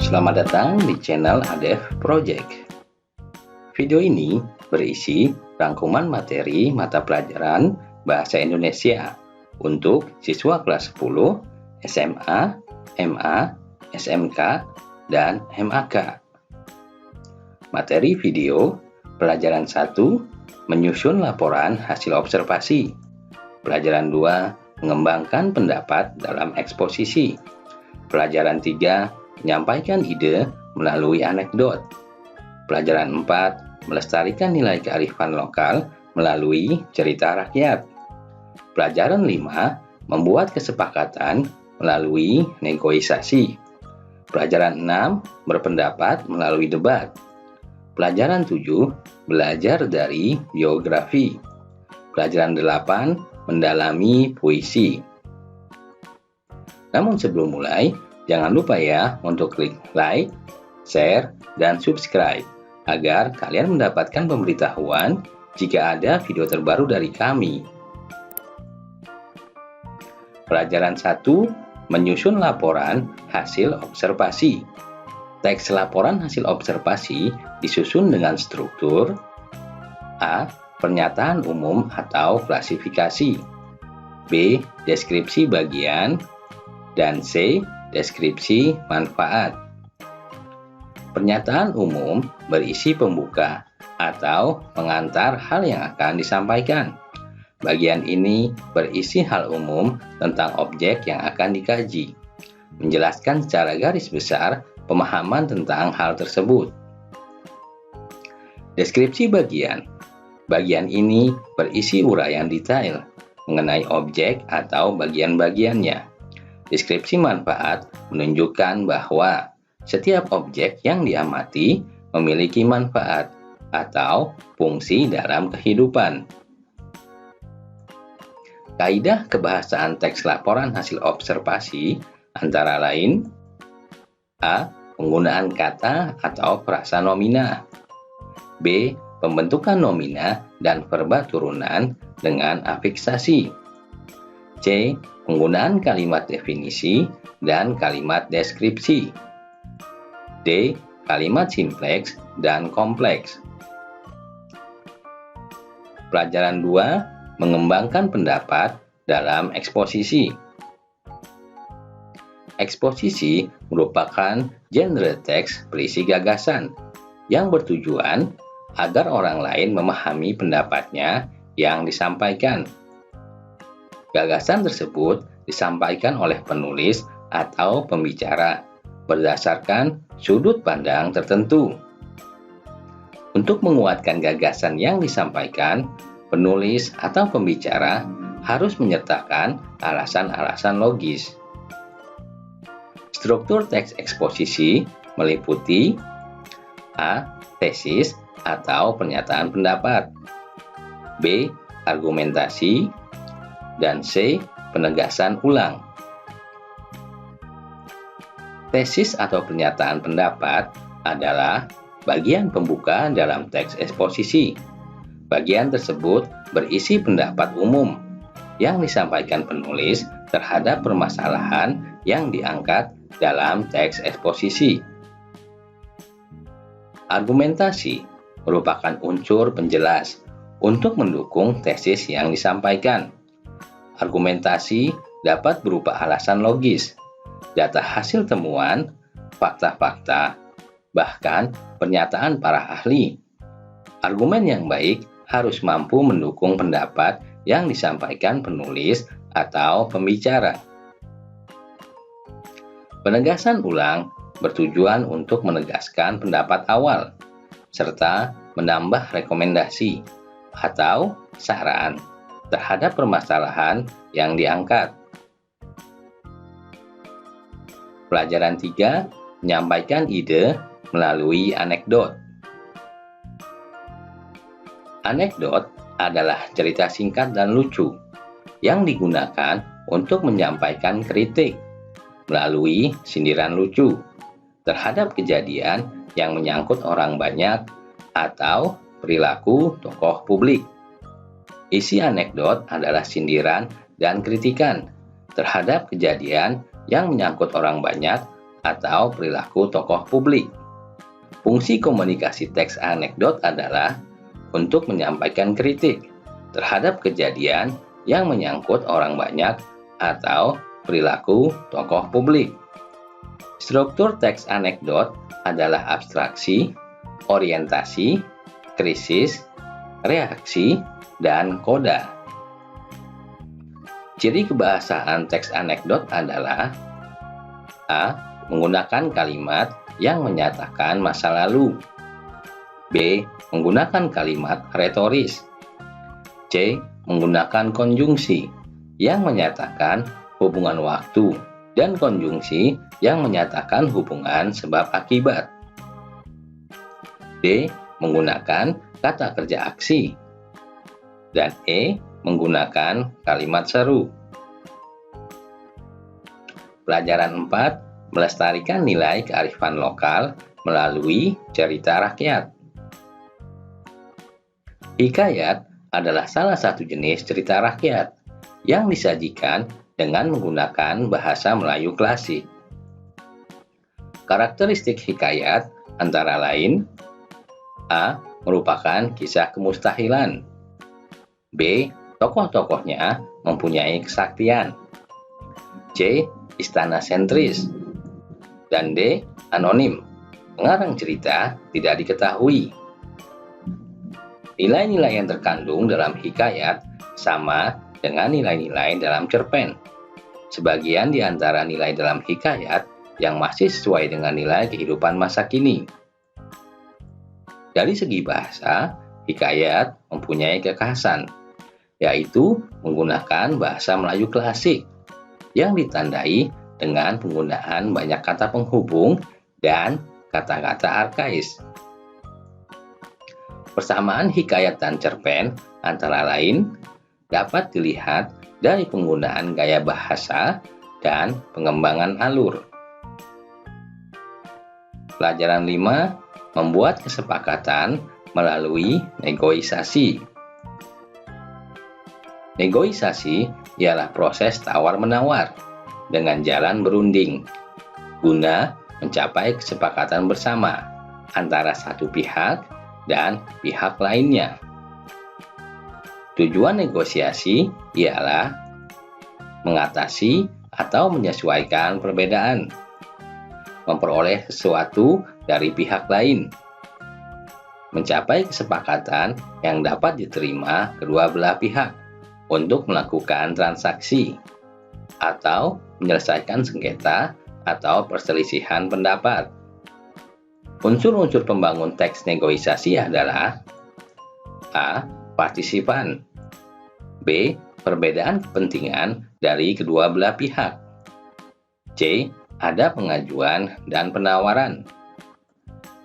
Selamat datang di channel ADEF Project. Video ini berisi rangkuman materi mata pelajaran Bahasa Indonesia untuk siswa kelas 10, SMA, MA, SMK, dan MAK. Materi video pelajaran 1 menyusun laporan hasil observasi. Pelajaran 2 mengembangkan pendapat dalam eksposisi. Pelajaran 3 menyampaikan ide melalui anekdot. Pelajaran 4 melestarikan nilai kearifan lokal melalui cerita rakyat. Pelajaran 5 membuat kesepakatan melalui negosiasi. Pelajaran 6 berpendapat melalui debat. Pelajaran 7 belajar dari biografi. Pelajaran 8 mendalami puisi. Namun sebelum mulai, jangan lupa ya untuk klik like, share, dan subscribe agar kalian mendapatkan pemberitahuan jika ada video terbaru dari kami. Pelajaran 1 menyusun laporan hasil observasi. Teks laporan hasil observasi disusun dengan struktur A. Pernyataan umum atau klasifikasi, B. Deskripsi bagian, dan C. Deskripsi manfaat. Pernyataan umum berisi pembuka atau pengantar hal yang akan disampaikan. Bagian ini berisi hal umum tentang objek yang akan dikaji, menjelaskan secara garis besar pemahaman tentang hal tersebut. Deskripsi bagian. Bagian ini berisi uraian detail mengenai objek atau bagian-bagiannya. Deskripsi manfaat menunjukkan bahwa setiap objek yang diamati memiliki manfaat atau fungsi dalam kehidupan. Kaidah kebahasaan teks laporan hasil observasi antara lain: A. Penggunaan kata atau frasa nomina, B. Pembentukan nomina dan verba turunan dengan afiksasi, C. Penggunaan kalimat definisi dan kalimat deskripsi, D. Kalimat simpleks dan kompleks. Pelajaran 2 mengembangkan pendapat dalam eksposisi. Eksposisi merupakan genre teks berisi gagasan yang bertujuan agar orang lain memahami pendapatnya yang disampaikan. Gagasan tersebut disampaikan oleh penulis atau pembicara berdasarkan sudut pandang tertentu. Untuk menguatkan gagasan yang disampaikan, penulis atau pembicara harus menyertakan alasan-alasan logis. Struktur teks eksposisi meliputi A. Tesis atau pernyataan pendapat, B. Argumentasi, dan C. Penegasan ulang. Tesis atau pernyataan pendapat adalah bagian pembuka dalam teks eksposisi. Bagian tersebut berisi pendapat umum yang disampaikan penulis terhadap permasalahan yang diangkat dalam teks eksposisi. Argumentasi merupakan unsur penjelas untuk mendukung tesis yang disampaikan. Argumentasi dapat berupa alasan logis, data hasil temuan, fakta-fakta, bahkan pernyataan para ahli. Argumen yang baik harus mampu mendukung pendapat yang disampaikan penulis atau pembicara. Penegasan ulang bertujuan untuk menegaskan pendapat awal, serta menambah rekomendasi atau saran terhadap permasalahan yang diangkat. Pelajaran 3 menyampaikan ide melalui anekdot. Anekdot adalah cerita singkat dan lucu yang digunakan untuk menyampaikan kritik melalui sindiran lucu terhadap kejadian yang menyangkut orang banyak atau perilaku tokoh publik. Isi anekdot adalah sindiran dan kritikan terhadap kejadian yang menyangkut orang banyak atau perilaku tokoh publik. Fungsi komunikasi teks anekdot adalah untuk menyampaikan kritik terhadap kejadian yang menyangkut orang banyak atau perilaku tokoh publik. Struktur teks anekdot adalah abstraksi, orientasi, krisis, reaksi, dan koda. Ciri kebahasaan teks anekdot adalah A. Menggunakan kalimat yang menyatakan masa lalu. B. Menggunakan kalimat retoris. C. Menggunakan konjungsi yang menyatakan hubungan waktu dan konjungsi yang menyatakan hubungan sebab akibat. D. Menggunakan kata kerja aksi. Dan E. Menggunakan kalimat seru. Pelajaran 4. Melestarikan nilai kearifan lokal melalui cerita rakyat. Hikayat adalah salah satu jenis cerita rakyat yang disajikan dengan menggunakan bahasa Melayu klasik. Karakteristik hikayat antara lain: A. Merupakan kisah kemustahilan. B. Tokoh-tokohnya mempunyai kesaktian. C. Istana sentris. Dan D. Anonim. Pengarang cerita tidak diketahui. Nilai-nilai yang terkandung dalam hikayat sama dengan nilai-nilai dalam cerpen. Sebagian di antara nilai dalam hikayat yang masih sesuai dengan nilai kehidupan masa kini. Dari segi bahasa, hikayat mempunyai kekhasan, yaitu menggunakan bahasa Melayu klasik yang ditandai dengan penggunaan banyak kata penghubung dan kata-kata arkais. Persamaan hikayat dan cerpen antara lain dapat dilihat dari penggunaan gaya bahasa dan pengembangan alur. Pelajaran 5. Membuat kesepakatan melalui negosiasi. Negosiasi ialah proses tawar-menawar dengan jalan berunding guna mencapai kesepakatan bersama antara satu pihak dan pihak lainnya. Tujuan negosiasi ialah mengatasi atau menyesuaikan perbedaan, memperoleh sesuatu dari pihak lain, mencapai kesepakatan yang dapat diterima kedua belah pihak untuk melakukan transaksi, atau menyelesaikan sengketa atau perselisihan pendapat. Unsur-unsur pembangun teks negosiasi adalah A. Partisipan. B. Perbedaan kepentingan dari kedua belah pihak. C. Ada pengajuan dan penawaran.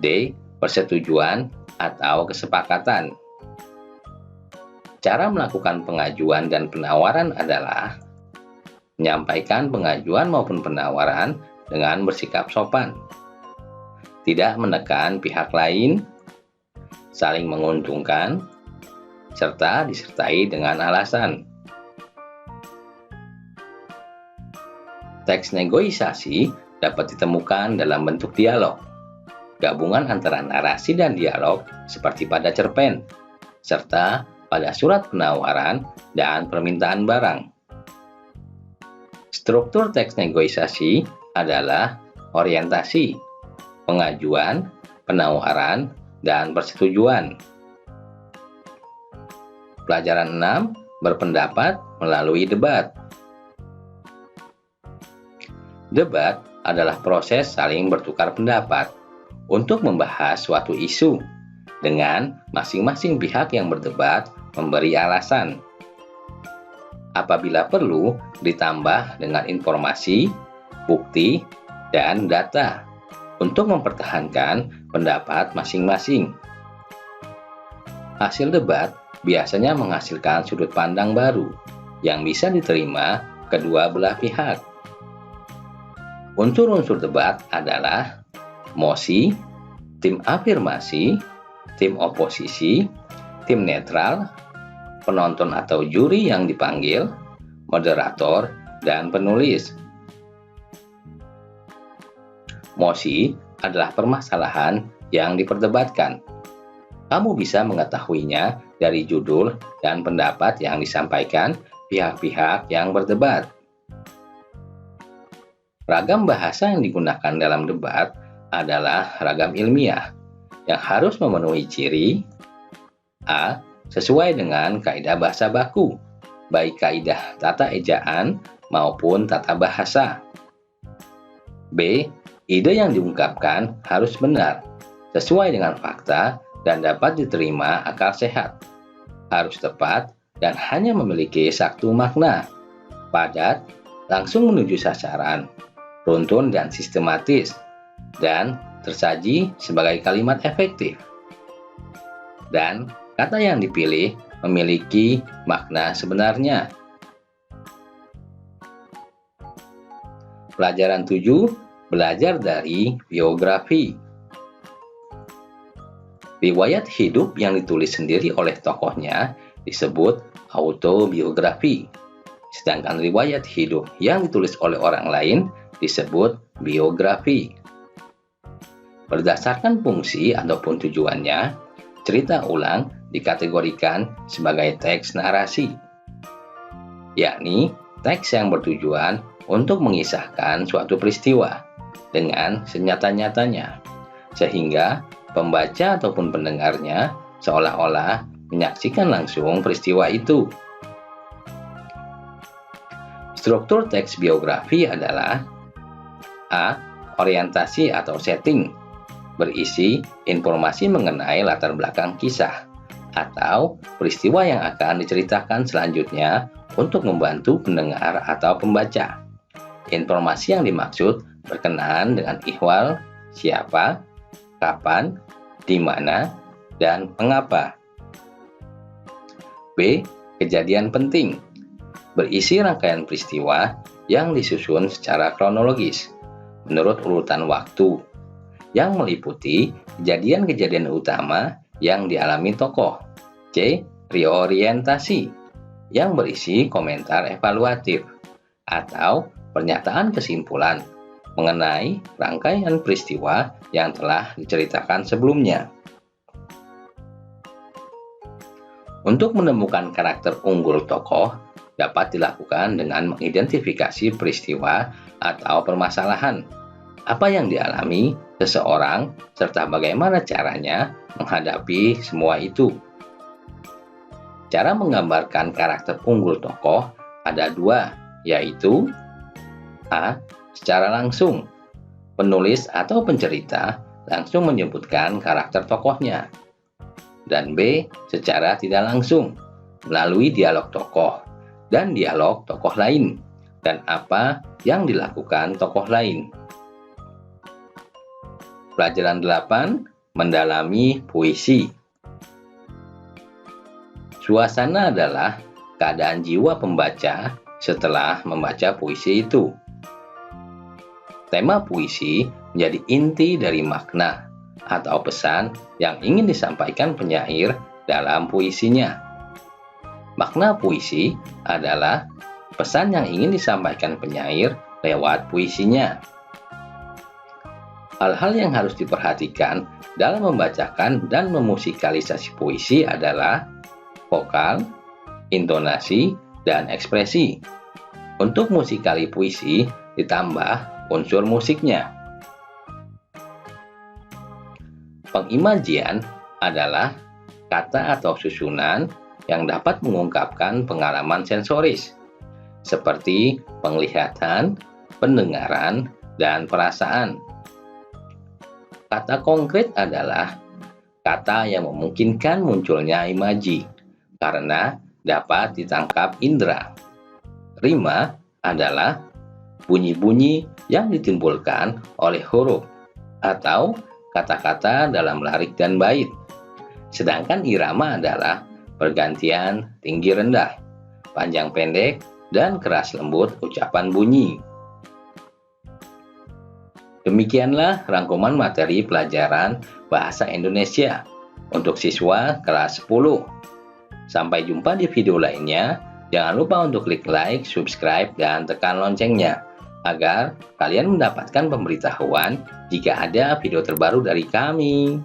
D. Persetujuan atau kesepakatan. Cara melakukan pengajuan dan penawaran adalah menyampaikan pengajuan maupun penawaran dengan bersikap sopan, tidak menekan pihak lain, saling menguntungkan, serta disertai dengan alasan. Teks negosiasi dapat ditemukan dalam bentuk dialog, gabungan antara narasi dan dialog seperti pada cerpen, serta pada surat penawaran dan permintaan barang. Struktur teks negosiasi adalah orientasi, pengajuan, penawaran, dan persetujuan. Pelajaran 6. Berpendapat melalui debat. Debat adalah proses saling bertukar pendapat untuk membahas suatu isu dengan masing-masing pihak yang berdebat memberi alasan. Apabila perlu, ditambah dengan informasi, bukti, dan data untuk mempertahankan pendapat masing-masing. Hasil debat biasanya menghasilkan sudut pandang baru yang bisa diterima kedua belah pihak. Unsur-unsur debat adalah mosi, tim afirmasi, tim oposisi, tim netral, penonton atau juri yang dipanggil, moderator, dan penulis. Mosi adalah permasalahan yang diperdebatkan. Kamu bisa mengetahuinya dari judul dan pendapat yang disampaikan pihak-pihak yang berdebat. Ragam bahasa yang digunakan dalam debat adalah ragam ilmiah yang harus memenuhi ciri A. Sesuai dengan kaidah bahasa baku, baik kaidah tata ejaan maupun tata bahasa. B. Ide yang diungkapkan harus benar, sesuai dengan fakta dan dapat diterima akal sehat. Harus tepat dan hanya memiliki satu makna, padat, langsung menuju sasaran, runtun dan sistematis, dan tersaji sebagai kalimat efektif. Dan kata yang dipilih memiliki makna sebenarnya. Pelajaran 7, belajar dari biografi. Riwayat hidup yang ditulis sendiri oleh tokohnya disebut autobiografi, sedangkan riwayat hidup yang ditulis oleh orang lain disebut biografi. Berdasarkan fungsi ataupun tujuannya, cerita ulang dikategorikan sebagai teks narasi, yakni teks yang bertujuan untuk mengisahkan suatu peristiwa dengan senyata-nyatanya, sehingga pembaca ataupun pendengarnya seolah-olah menyaksikan langsung peristiwa itu. Struktur teks biografi adalah A. Orientasi atau setting, berisi informasi mengenai latar belakang kisah atau peristiwa yang akan diceritakan selanjutnya untuk membantu pendengar atau pembaca. Informasi yang dimaksud berkenaan dengan ihwal, siapa, kapan, di mana, dan mengapa. B. Kejadian penting, berisi rangkaian peristiwa yang disusun secara kronologis menurut urutan waktu, yang meliputi kejadian-kejadian utama yang dialami tokoh. C. Reorientasi, yang berisi komentar evaluatif atau pernyataan kesimpulan mengenai rangkaian peristiwa yang telah diceritakan sebelumnya. Untuk menemukan karakter unggul tokoh dapat dilakukan dengan mengidentifikasi peristiwa atau permasalahan apa yang dialami seseorang serta bagaimana caranya menghadapi semua itu. Cara menggambarkan karakter unggul tokoh ada dua, yaitu A. Secara langsung, penulis atau pencerita langsung menyebutkan karakter tokohnya, dan B. Secara tidak langsung, melalui dialog tokoh dan dialog tokoh lain, dan apa yang dilakukan tokoh lain. Pelajaran 8, mendalami puisi. Suasana adalah keadaan jiwa pembaca setelah membaca puisi itu. Tema puisi menjadi inti dari makna atau pesan yang ingin disampaikan penyair dalam puisinya. Makna puisi adalah pesan yang ingin disampaikan penyair lewat puisinya. Hal-hal yang harus diperhatikan dalam membacakan dan memusikalisasi puisi adalah vokal, intonasi, dan ekspresi. Untuk musikali puisi ditambah unsur musiknya. Pengimajian adalah kata atau susunan yang dapat mengungkapkan pengalaman sensoris, seperti penglihatan, pendengaran, dan perasaan. Kata konkret adalah kata yang memungkinkan munculnya imaji, karena dapat ditangkap indera. Rima adalah bunyi-bunyi yang ditimbulkan oleh huruf atau kata-kata dalam larik dan bait. Sedangkan irama adalah pergantian tinggi rendah, panjang pendek, dan keras lembut ucapan bunyi. Demikianlah rangkuman materi pelajaran Bahasa Indonesia untuk siswa kelas 10. Sampai jumpa di video lainnya. Jangan lupa untuk klik like, subscribe, dan tekan loncengnya. agar kalian mendapatkan pemberitahuan jika ada video terbaru dari kami.